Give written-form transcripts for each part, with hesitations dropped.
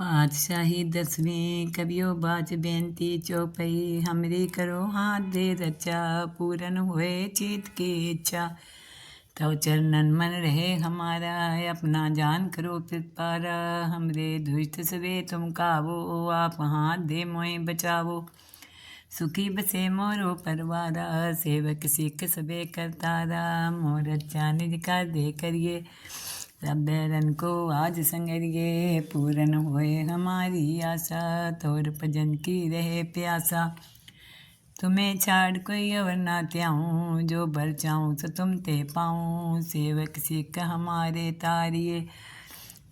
पातशाही दसवीं कबियो बाज बेनती चौपई हमरी करो हाथ दे रचा पूरन हुए चित की इच्छा। तव चरणन मन रहे हमारा अपना जान करो कृपारा। हमरे दुष्ट सवे तुम कावो आप हाथ दे मोए बचावो। सुखी बसे मोरो परवारा सेवक सिख सबे करतारा। मोर अच्छा निज कर दे करिए सब बैरन को आज संगरिए। पूरन होए हमारी आशा तोर भजन की रहे प्यासा। तुम्हें छाड़ कोई अवर ना त्याऊँ जो बर चाऊँ सो तुम ते पाऊँ। सेवक सिख हमारे तारिए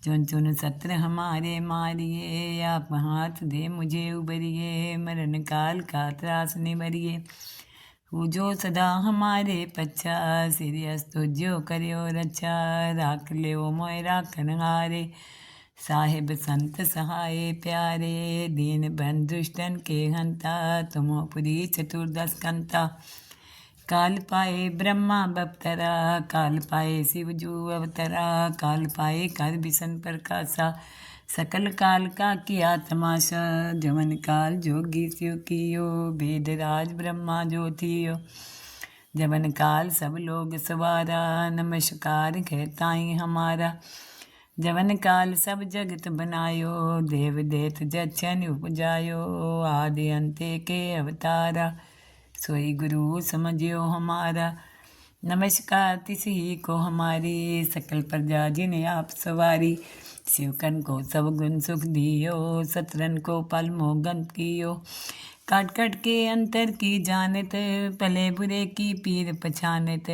चुन चुन सत्र हमारे मारिए। आप हाथ दे मुझे उबरिए मरण काल का त्रास निबरिए। पूजो सदा हमारे पच्छा सिरियस तुझो करियो रक्षा। राख लियो मोय राखन हारे साहिब संत सहाय प्यारे। दीन बन दुष्टन के हंता तुमो पुरी चतुर्दश कंता। काल पाए ब्रह्मा बपतरा काल पाए शिव जू अवतरा। काल पाए कर बिसन प्रकाशा सकल काल का किया तमाशा। जवन काल जोगी शिव कियो वेद राज ब्रह्मा ज्योतियो। जवन काल सब लोग सवारा नमस्कार कहताई हमारा। जवन काल सब जगत बनायो देव देत जछन उपजायो। आदि अंते के अवतारा सोई गुरु समझियो हमारा। नमस्कार तिसी को हमारी सकल प्रजा जिन्हें आप सवारी। शिवकन को सब गुण सुख दियो सतरन को पल मोगन कियो। काट काट के अंतर की जानत भले बुरे की पीर पछानत।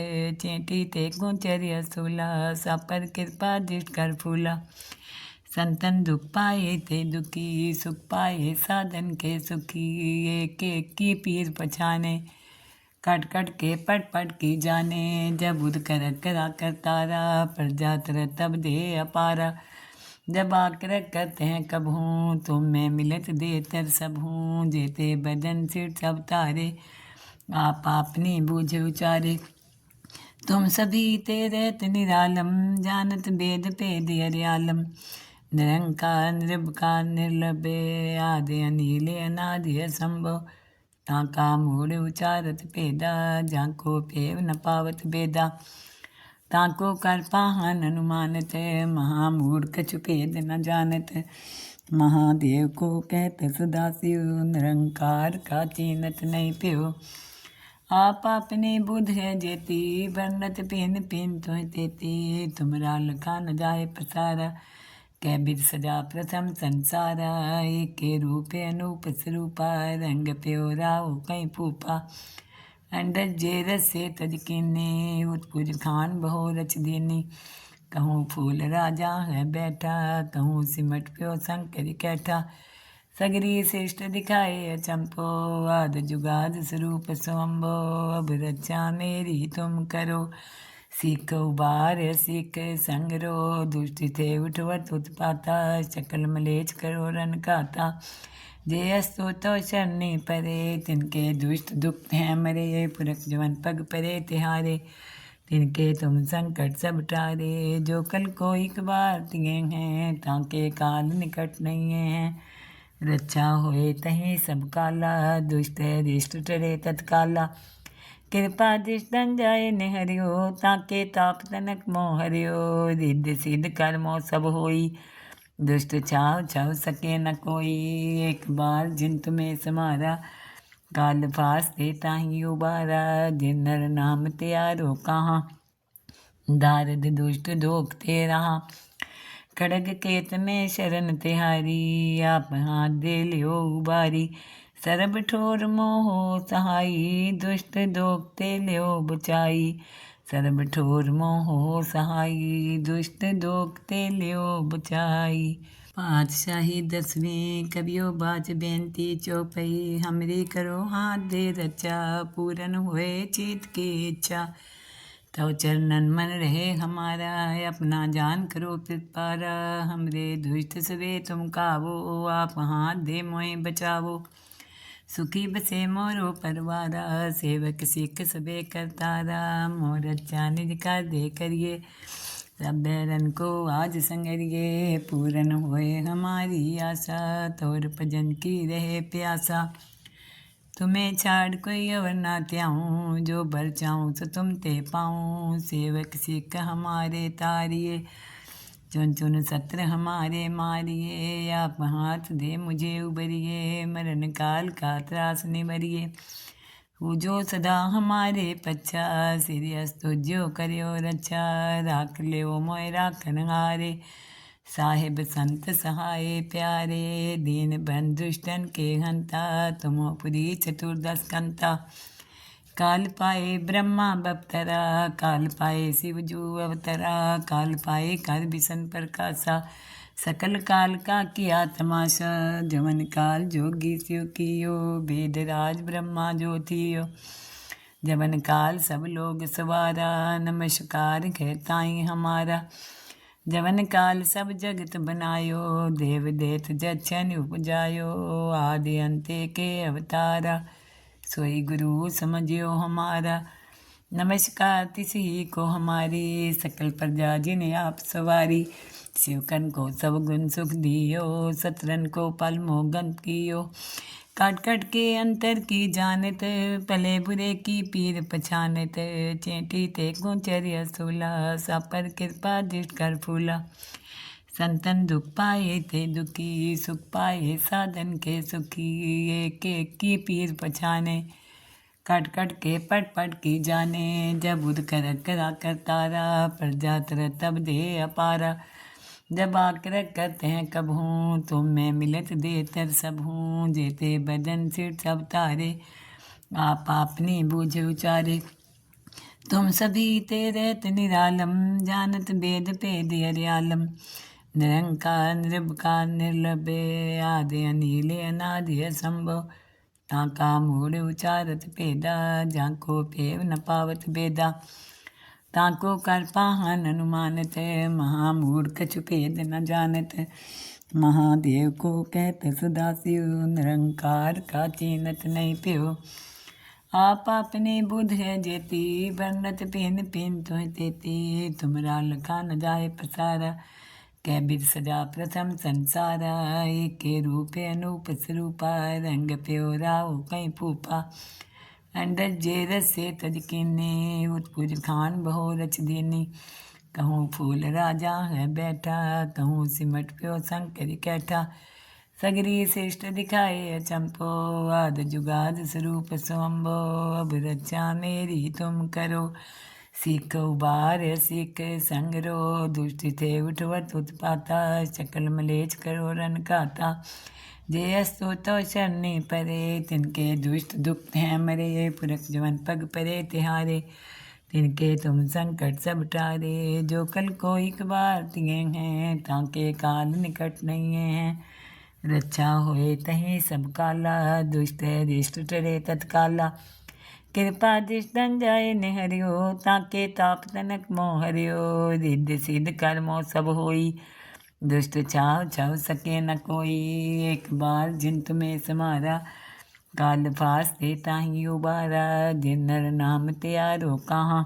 चेटी ते गोचर्य सूला सापर कृपा दृष्ट कर फूला। संतन दुख पाए ते दुखी सुख पाए साधन के सुखी। एक एक की पीर पछाने कट कट के पट पट की जाने। जब उद कर करा कर तारा प्रजा तर तब दे अपारा। जब आकर करते हैं कब हूँ तुम मैं मिलत दे तर सब हूँ। जेते बदन सिर सब तारे आप अपनी बूझ उचारे। तुम सभी तेरत निरालम जानत वेद पेद अर्यालम। निरंकार निर्भकार निर्लभे आदि अनिल अनादि असंभव। ताका मूढ़ उचारत पेदा जाको पेव न पावत बेदा। ताको कर पाहन अनुमानत महामूढ़ कछु भेद न जानत। महादेव को कहत सदाशिव निरंकार का चीनत नहीं प्यो। आप अपने बुध है जेती वर्णत पिन पिन तो तेती। तुमरा लखा न जाए प्रसारा कै बिद सजा प्रथम संसारा। एक के रूप अनूप स्वरूपा रंग प्यो राव कहीं फूपा। अंडज जे रस से तज कीने उत्पुज खान बहु रच दीनी। कहूँ फूल राजा है बैठा कहूँ सिमट प्यो शंकर कैठा। सगरी श्रेष्ठ दिखाए अचंपो आद जुगाद स्वरूप स्वम्भो। अब रक्षा मेरी तुम करो सीख उबार सीख संगरो। दुष्ट थे उठवत उत्पाता सकल मलेच करो रन खाता। जे अस्तो तो शरणी परे तिनके दुष्ट दुख हैं मरे। पुरख जवन पग परे तिहारे तिनके तुम संकट सब टारे। जो कल को एक बार तिगे हैं ताके काल निकट नहीं है। रक्षा होए तहीं सब काला दुष्ट रिष्ट टरे तत्काला। कृपा दृष्टन जाए निहरियो ताके ताप तनक मोह हरियो। रिद्ध सिद्ध कर्मो सब होई दुष्ट छाव छव सके न कोई। एक बार जिन तुम्हें समारा काल फास देता ही उबारा। जिन नर नाम त्यारो कहाँ दारद दुष्ट दोखते रहा। खड़ग केत में शरण तिहारी आप हाथ दे लियो उबारी। सरब ठोर मोहो सहाई दुष्ट दोखते लियो बचाई। सरब ठोर मोहो सहाई दुष्ट दोखते लियो बचाई। पातशाही दसवीं कबियो बाज बेनती चौपई हमरी करो हाथ दे रचा पूरन हुए चित की इच्छा। तव चरणन मन रहे हमारा अपना जान करो कृपारा। हमरे दुष्ट सवे तुम कावो आप हाथ दे मोए बचावो। सुखी बसे मोरो परवारा सेवक सिख सबे करतारा। मोर अच्छा निज कर दे करिए सब बैरन को आज संगरिए, पूरन होए हमारी आशा, तोर भजन की रहे प्यासा। तुम्हें छाड़ कोई और ना त्याऊँ, जो बर चाऊँ सो तुम ते पाऊँ। सेवक सिख हमारे तारिए, चुन चुन सत्र हमारे मारिए। आप हाथ दे मुझे उबरिए, मरण काल का त्रास निबरिए। जो सदा हमारे पच्छा, सिरियस तुझो करियो रक्षा। राख लियो मोय राखन हारे, साहिब संत सहाय प्यारे। दीन बंधुष्टन के हंता, तुमो पुरी चतुर्दश कंता। काल पाए ब्रह्मा बपतरा, काल पाए शिव जू अवतरा। काल पाए कर बिसन प्रकाशा, सकल काल का किया तमाशा। जमन काल जोगी शिव कियो, वेद राज ब्रह्मा जो थियो। जमन काल सब लोग सवारा, नमस्कार कहताई हमारा। जमन काल सब जगत बनायो, देव देत जछन उपजायो। आदि अंते के अवतारा, सोई गुरु समझियो हमारा। नमस्कार तिसी को हमारी, सकल प्रजा जिन्हें आप सवारी। शिवकन को सब गुण सुख दियो, सतरन को पल मोगन कियो। काट काट के अंतर की जानत, भले बुरे की पीर पछानत। चेटी ते गोचर्य सूला, सापर कृपा दृष्ट कर फूला। संतन दुख पाए थे दुखी, सुख पाए साधन के सुखी। एक एक की पीर पछाने, कट कट के पट पट की जाने। जब उद कर करा कर तारा, प्रजा तर तब दे अपारा। जब आकर करते हैं कब हूँ, तुम मैं मिलत दे तर सब हूँ। जेते बदन सिर सब तारे, आप अपनी बूझ उचारे। तुम सभी तेरत निरालम, जानत वेद पेद अर्यालम। निरंकार निर्भकार निर्लभे, आदि अनिल अनादि असंभव। ताका मूढ़ उचारत पेदा, जाको पेव न पावत बेदा। ताको कर पाहन अनुमानत, महामूढ़ कछु भेद न जानत। महादेव को कहत सदाशिव, निरंकार का चीनत नहीं प्यो। आप अपने बुध है जेती, वर्णत पिन पिन तुह तेती। तुमरा लखा न जाए पसारा, कै बिद सजा प्रथम संसारा। एक के रूप अनूप स्वरूपा, रंग प्यो राव कहीं फूपा। अंडज जेरस से तज कीने, उत्पुज खान बहु रच दीनी। कहूँ फूल राजा है बैठा, कहूँ सिमट प्यो शंकर कैठा। सगरी श्रेष्ठ दिखाए चंपो, आद जुगाद स्वरूप स्वम्भो। अब रक्षा मेरी तुम करो, सीख उबार सीख संगरो। दुष्ट थे उठवत उत्पाता, सकल मलेच करो रन खाता। जे अस्तो तो शरणी परे, तिनके दुष्ट दुख हैं मरे। पुरख जवन पग परे तिहारे, तिनके तुम संकट सब टारे। जो कल को एक बार तिए हैं, ताके काल निकट नहीं हैं। रक्षा होए तहीं सब काला, दुष्ट रिष्ट टरे तत्काला। कृपा दृष्टन जाय निहरियो, ताके ताप तनक मोह हरियो। रिद्ध सिद्ध कर्मो सब होई, दुष्ट छाव छव सके न कोई। एक बार जिन तुम्हें समारा, काल फास देता ही उबारा। जिन नर नाम त्यारो कहाँ,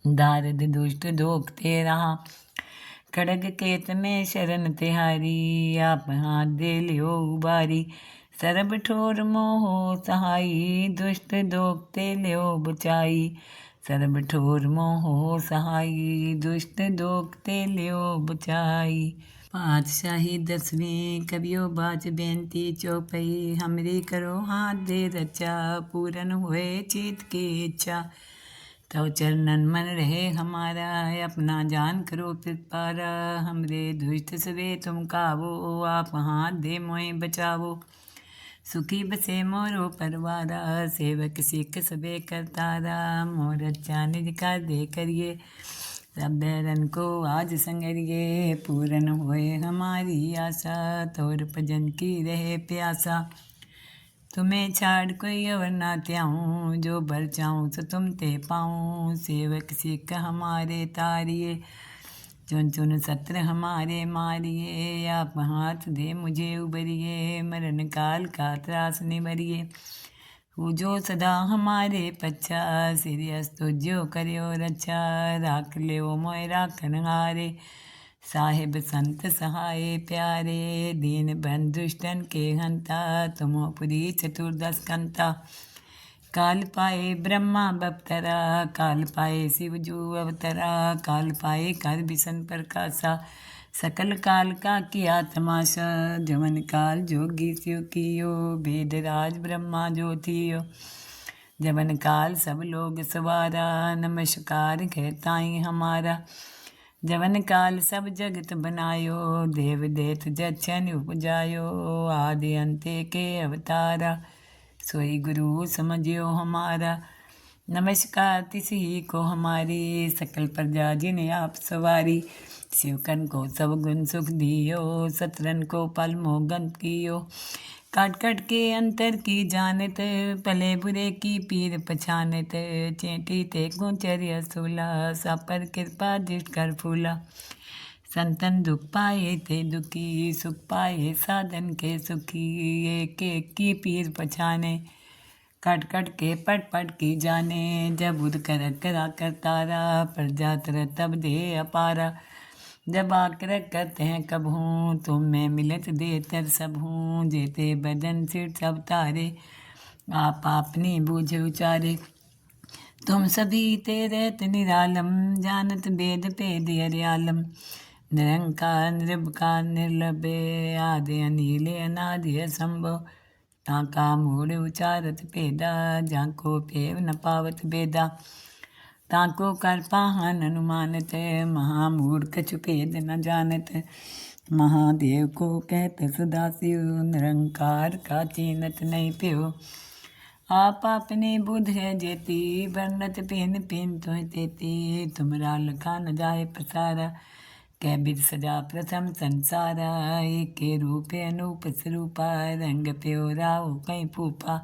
दारद दुष्ट दोखते रहा। खड़ग केत में शरण तिहारी, आप हाथ दे लियो उबारी। सरब ठोर मोहो सहाई, दुष्ट दोखते लियो बचाई। सरब ठोर मोहो सहाई, दुष्ट दोखते लियो बचाई। पातशाही 10वीं कबियो बाज बेनती चौपई। हमरी करो हाथ दे रचा, पूरन होए चित की इच्छा। तव चरणन मन रहे हमारा, अपना जान करो पिपारा। हमरे दुष्ट सवे तुम कावो, आप हाथ दे मोए बचावो। सुखी बसे मोरो परवारा, सेवक सिख सबे करतारा। मोर अच्छा निज कर दे करिए, सब बैरन को आज संगरिए। पूरन होए हमारी आशा, तोर भजन की रहे प्यासा। तुम्हें छाड़ कोई और ना त्याऊँ, जो बर चाऊँ सो तुम ते पाऊँ। सेवक सिख हमारे तारिए, चुन चुन सत्र हमारे मारिए। आप हाथ दे मुझे उबरिए, मरण काल का त्रास निबरिए। पूजो सदा हमारे पच्छा, सिरियस तुझ्यो करियो रक्षा, राख लियो मोय राखन हारे, साहिब संत सहाय प्यारे, दीन बंधु दुष्टन के हंता, तुमो पुरी चतुर्दश कंता, काल पाए ब्रह्मा बपतरा, काल पाए शिव जू अवतरा, काल पाए कर बिसन प्रकाशा, सकल काल का किया तमाशा, जमन काल जोगी शिव कियो, वेद राज ब्रह्मा ज्योतियो, जमन काल सब लोग सवारा, नमस्कार कहताई हमारा, जवन काल सब जगत बनायो, देव देत जछन उपजायो, आदि अंते के अवतारा, सोई गुरु समझियो हमारा, नमस्कार तिस ही को हमारी, सकल प्रजा जिन आप सवारी, शिवकन को सब गुण सुख दियो, सतरन को पल मोगन कियो, काट काट के अंतर की जानत, भले बुरे की पीर पछानत, चेटी ते गोचर सूला, सापर कृपा दृष्ट कर फूला, संतन दुख पाए ते दुखी, सुख पाए साधन के सुखी, एक एक की पीर पछाने, कट कट के पट पट की जाने, जब उद कर करा कर तारा, प्रजा तर तब दे अपारा, जब आकर करते हैं कब हूँ, तुम में मिलत देतर सब हूँ, जेते बदन सिर सब तारे, आप अपनी बूझ उचारे, तुम सभी तेरत निरालम, जानत वेद पेद अर्यालम, निरंकार निर्भकार निर्लभ, आदि अनिल अनादि असंभव, ताका मूढ़ उचारत पेदा, जाको पेव न पावत बेदा, ताको कर पाहन अनुमानत, महामूढ़ कछु भेद न जानत, महादेव को कहत सदा शिव, निरंकार का चीनत नहीं प्यो, आप अपने बुध है जेती, वर्णत पिन पिन तुह तेती, तुमरा लखा न जाए पसारा, कै बिद सजा प्रथम संसारा, एक के रूप अनूप स्वरूपा, रंग प्यो राव कहीं फूफा,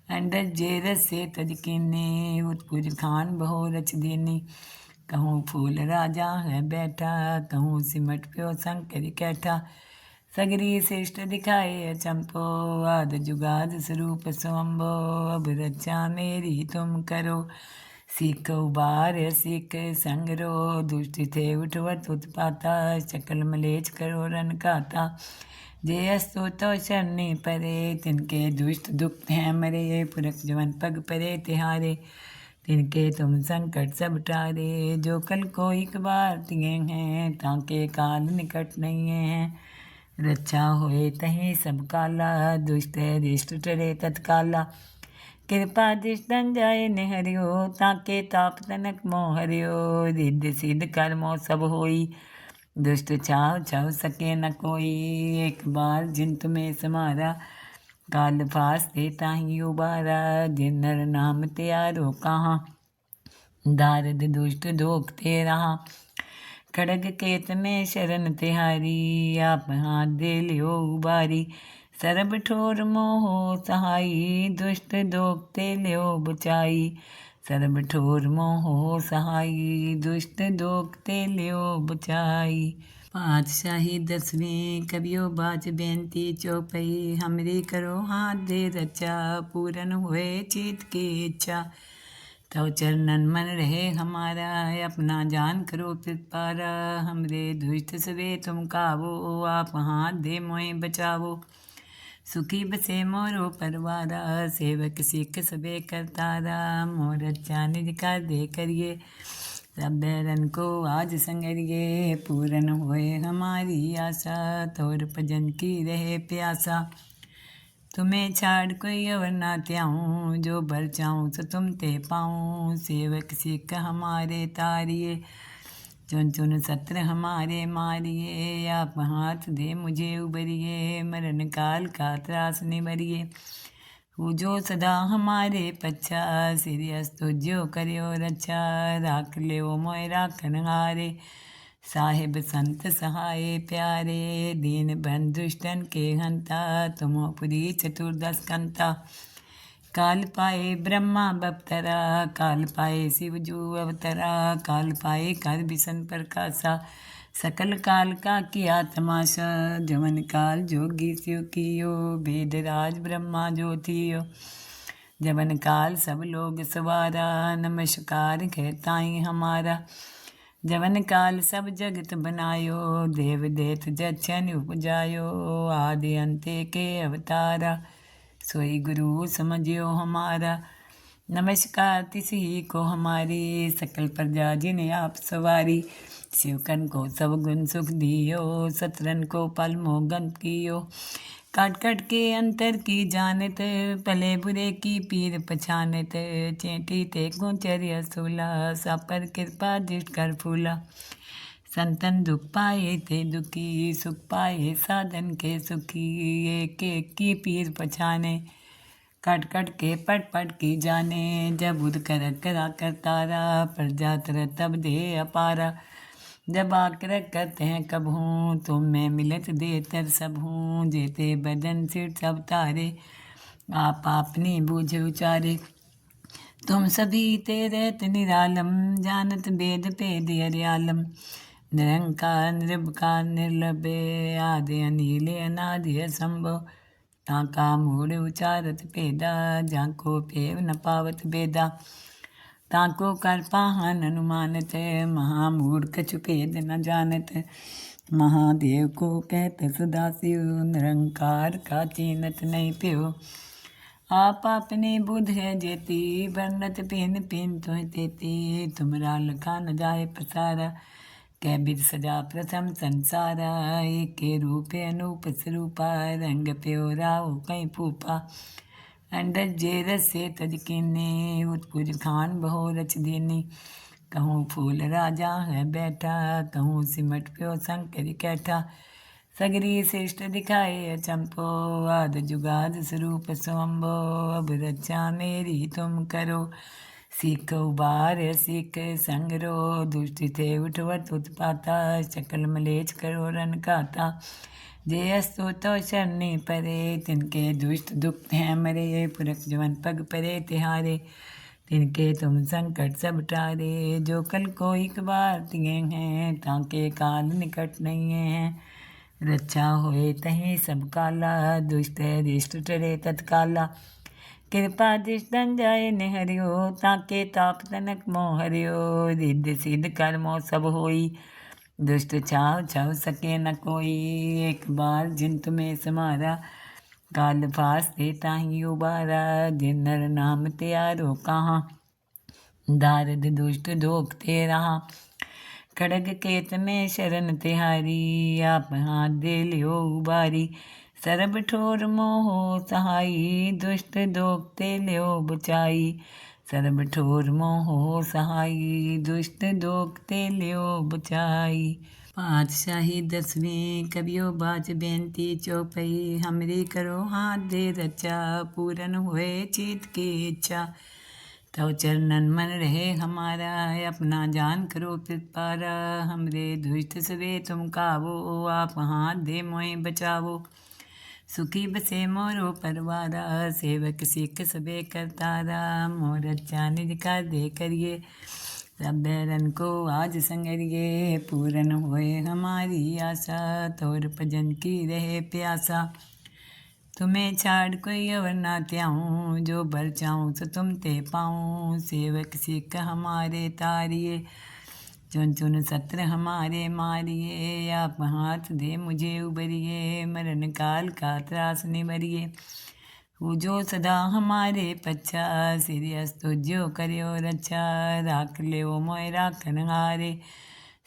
अंडर जेरस से तज कीने, उत्पुज खान बहु रच दीनी, कहूँ फूल राजा है बैठा, कहूँ सिमट प्यो शंकर कैठा, सगरी श्रेष्ठ दिखाए चंपो, आद जुगाद स्वरूप स्वम्भो, अब रक्षा मेरी तुम करो, सीख उबार सीख संगरो, दुष्ट थे उठवत उत्पाता, शकल मलेच करो रन खाता, जे अस्तु तो शरणी परे, तिनके दुष्ट दुख हैं मरे, पुरख जवन पग परे तिहारे, तिनके तुम संकट सब टारे, जो कल को एक बार तिए हैं, ताके काल निकट नहीं है, रक्षा होए तहीं सब काला, दुष्ट रिष्ट टरे तत्काला, कृपा दृष्टन जाए निहरियो, ताके ताप तनक मोह हरियो, रिद्ध सिद्ध कर्मो सब होई, दुष्ट छाव छाव सके न कोई, एक बार जिन तुम्हें समारा, काल फास देता ही उबारा, जिन नर नाम त्यारो कहाँ, दारद दुष्ट दोखते रहा, खड़ग केत में शरण तिहारी, आप हाथ दे लियो उबारी, सरब ठोर मोहो सहाई, दुष्ट दोखते लियो बचाई, सर्ब ठोर मोहो सहाई, दुष्ट दोखते लियो बचाई, पातशाही दसवीं कबियो बाज बेनती चौपई, हमरी करो हाथ दे रचा, पूरन हुए चित की इच्छा, तव चरणन मन रहे हमारा, अपना जान करो पारा, हमरे दुष्ट सवे तुम कावो, आप हाथ दे मोए बचावो, सुखी बसे मोरो परवारा, सेवक सिख सबे करतारा, मोर अच्छा निज कर दे करिए, सब बैरन को आज संगरिए, पूरन होए हमारी आशा, तोर भजन की रहे प्यासा, तुम्हें छाड़ कोई और ना त्याऊँ, जो बर चाऊँ सो तुम ते पाऊँ, सेवक सिख हमारे तारिए, चुन चुन सत्र हमारे मारिए, आप हाथ दे मुझे उबरिए, मरण काल का त्रास निबरिए, पूजो सदा हमारे पच्छा, सिरियस तुझ्यो करियो रक्षा, राख लियो मोय राखन हारे, साहिब संत सहाय प्यारे, दीन बंधु दुष्टन के हंता, तुमो पुरी चतुर्दश कंता, काल पाए ब्रह्मा बपतरा, काल पाए शिव जू अवतरा, काल पाए कर बिसन प्रकाशा, सकल काल का किया तमाशा, जमन काल जोगी शिव कियो, वेद राज ब्रह्मा ज्योतियो, जवन काल सब लोग सवारा, नमस्कार कहताई हमारा। जवन काल सब जगत बनायो, देव देत जच्छन उपजायो, आदि अंते के अवतारा, सोई गुरु समझियो हमारा। नमस्कार तिसी को हमारी, सकल प्रजा जिन्हें आप सवारी। शिवकन को सब गुण सुख दियो, सतरन को पल मोगन कियो। काट काट के अंतर की जानत, भले बुरे की पीर पछानत। चेटी ते गोचर असूला, सापर कृपा दृष्ट कर फूला। संतन दुख पाए ते दुखी, सुख पाए साधन के सुखी। एक एक की पीर पछाने, कट कट के पट पट की जाने। जब उद कर करा करतारा, प्रजा तर तब दे अपारा। जब आकर करते हैं कब हूँ, तुम मैं मिलत दे तर सब हूँ। जेते बदन सिर सब तारे, आप अपनी बूझ उचारे। तुम सभी तेरत निरालम, जानत वेद भेद अर्यालम। निरंकार निर्विकार निर्लभे, आदि अनिल अनादि असंभव। ताका मूढ़ उचारत भेदा, जाको पेव न पावत भेदा। ताको कर पाहन अनुमानत, महामूढ़ कछु भेद न जानत। महादेव को कहत सदा शिव, निरंकार का चीनत नहीं प्यो। आप अपने बुध है जेती, वर्णत पिन पिन तुह तेती। तुमरा लखा न जाए प्रसारा, कै बिद सजा प्रथम संसारा। एक रूप अनूप स्वरूपा, रंग प्यो राव कई फूपा। अंडज जे रस से तज कीने, उत्पुज खान बहु रच दीनी। कहूँ फूल राजा है बैठा, कहूँ सिमट प्यो शंकर कैठा। सगरी श्रेष्ठ दिखाए अचंपो, आद जुगाद स्वरूप स्वम्भो। अब रक्षा मेरी तुम करो, सीख उबार सीख संगरो। दुष्ट थे उठवत उत्पाता, सकल मलेच करो रन खाता। जे अस्तो तो शरणी परे, तिनके दुष्ट दुख हैं मरे। पुरख जवन पग परे तिहारे, तिनके तुम संकट सब टारे। जो कल को एक बार तिगे हैं, ताके काल निकट नहीं है। रक्षा होए तहीं सब काला, दुष्ट रिष्ट टरे तत्काला। कृपा दृष्टन जाए निहरियो, ताके ताप तनक मोह हरियो। रिद्ध सिद्ध कर्मो सब होई, दुष्ट छाव छव सके न कोई। एक बार जिन तुम्हें समारा, काल फास देता ही उबारा। जिन नर नाम त्यारो कहाँ, दारद दुष्ट दोखते रहा। खड़ग केत में शरण तिहारी, आप हाथ दे लियो उबारी। सरब ठोर मोहो सहाई, दुष्ट दोखते लियो बचाई। सरब ठोर मोहो सहाई, दुष्ट दोखते लियो बचाई। पातशाही 10वीं कबियो बाज बेनती चौपई। हमरी करो हाथ दे रचा, पूरन हुए चित की इच्छा। तव चरणन मन रहे हमारा, अपना जान करो पिपारा। हमरे दुष्ट सवे तुम कावो, आप हाथ दे मोए बचावो। सुखी बसे मोरो परवारा, सेवक सिख सबे करतारा। मोर अच्छा निज कर दे करिए, सब बैरन को आज संगरिए। पूरन होए हमारी आशा, तोर भजन की रहे प्यासा। तुम्हें छाड़ कोई अवर ना त्याऊँ, जो बर चाहूँ सो तुम ते पाऊँ। सेवक सिख हमारे तारिए, चुन चुन सत्र हमारे मारिए। आप हाथ दे मुझे उबरिए, मरण काल का त्रास निवरिए। जो सदा हमारे पच्छा, सिरियस तुझो करियो रक्षा। राख लियो मोय राखन हारे,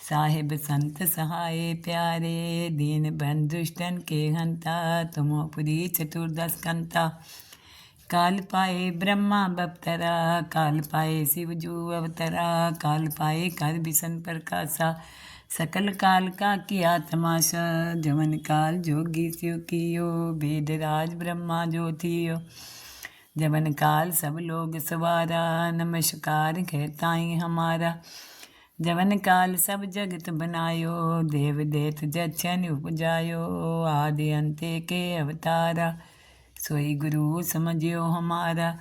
साहिब संत सहाय प्यारे। दीन बन दुष्टन के हंता, तुमो पुरी चतुर्दश कंता। काल पाए ब्रह्मा बपतरा, काल पाए शिव जू अवतरा। काल पाए कर बिसन प्रकाशा, सकल काल का किया तमाशा। जवन काल जोगी शिव कियो, वेद राज ब्रह्मा जो थियो। जवन काल सब लोग सवारा, नमस्कार कहताई हमारा। जवन काल सब जगत बनायो, देव देत जच्छन उपजायो। आदि अंते के अवतारा, सोई गुरु समझियो हमारा।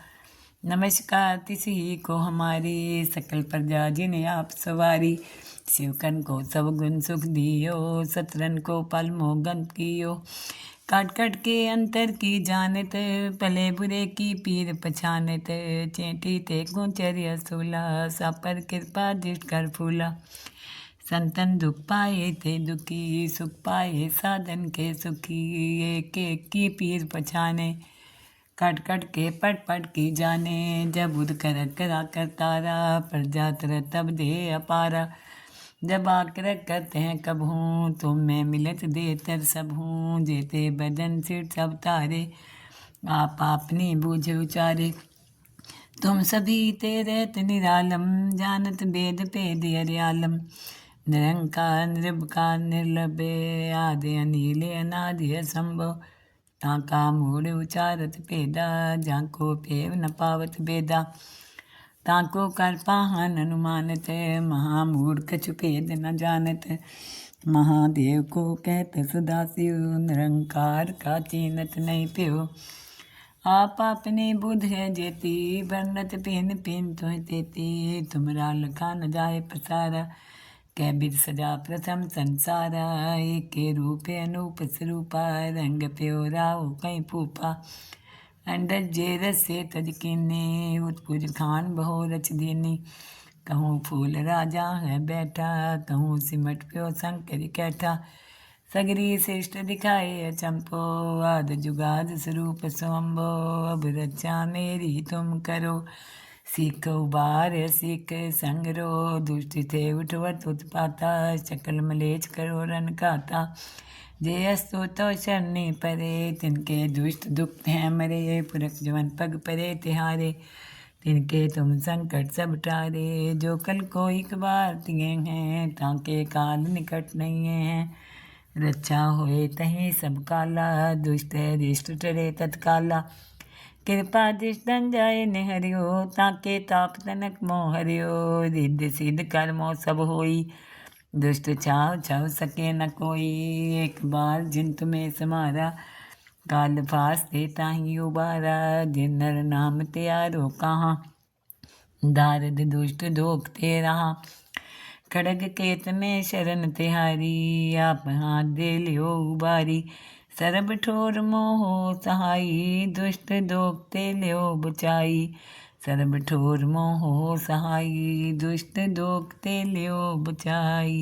नमस्कार तिसी को हमारी, सकल प्रजा जिन्हें आप सवारी। शिवकन को सब गुण सुख दियो, सतरन को पल मोगन कियो। काट काट के अंतर की जानत, भले बुरे की पीर पछानत। चेटी ते गोचर असूला, सापर कृपा दृष्ट कर फूला। संतन दुख पाए थे दुखी, सुख पाए साधन के सुखी। एक एक की पीर पछाने, कट कट के पट पट की जाने। जब उद कर करा कर तारा, प्रजा तर तब दे अपारा। जब आकर करते हैं कब हूँ, तुम मैं मिलत दे तर सब हूँ। जेते बदन सिर सब तारे, आप अपनी बूझ उचारे। तुम सभी तेरत निरालम, जानत वेद पेद अर्यालम। निरंकार निर्विकार निर्लभ्य, आदि अनिल अनादि असंभव। ताका मूढ़ उचारत भेदा, जाको पेव न पावत बेदा। ताको कर पाहन अनुमानत, महामूढ़ कछु भेद न जानत। महादेव को कहत सदाशिव, निरंकार का चीनत नहीं प्यो। आप अपने बुध है जेती, बरनत पिन पिन तुह तेती। तुमरा लखा न जाए पसारा, कै बिर सजा प्रथम संसारा। एक रूप अनूप स्वरूपा, रंग प्यो राव कहीं फूफा। अंडज जेरस से तज कीने, उत्पुज खान बहो रच दीनी। कहूँ फूल राजा है बैठा, कहूँ सिमट प्यो शंकर कैठा। सगरी श्रेष्ठ दिखाए अचंपो, आद जुगाद स्वरूप स्वम्भो। अब रक्षा मेरी तुम करो, सीख उबार सीख संगरो। दुष्ट थे उठवत उत्पाता, सकल मलेच करो रन खाता। जे अस्तु तो शरणी परे, तिनके दुष्ट दुख हैं मरे। पुरख जवन पग परे तिहारे, तिनके तुम संकट सब टारे। जो कल को एक बार तिगे हैं, ताके काल निकट नहीं है। रक्षा होए तहीं सब काला, दुष्ट रिष्ट टरे तत्काला। कृपा दृष्टन जाए निहरियो, ताके ताप तनक मोह हरियो। रिद्ध सिद्ध कर्मो सब होई, दुष्ट छाव छाव सके न कोई। एक बार जिन तुम्हें समारा, काल फास दे ताही उबारा। जिन नर नाम त्यारो कहाँ, दारद दुष्ट दोखते रहा। खड़ग केत में शरण तिहारी, आप हाथ दे लियो उबारी। सरब ठोर मोहो सहाई, दुष्ट दोखते लियो बचाई। सरब ठोर मोहो सहाई, दुष्ट दोखते लियो बचाई।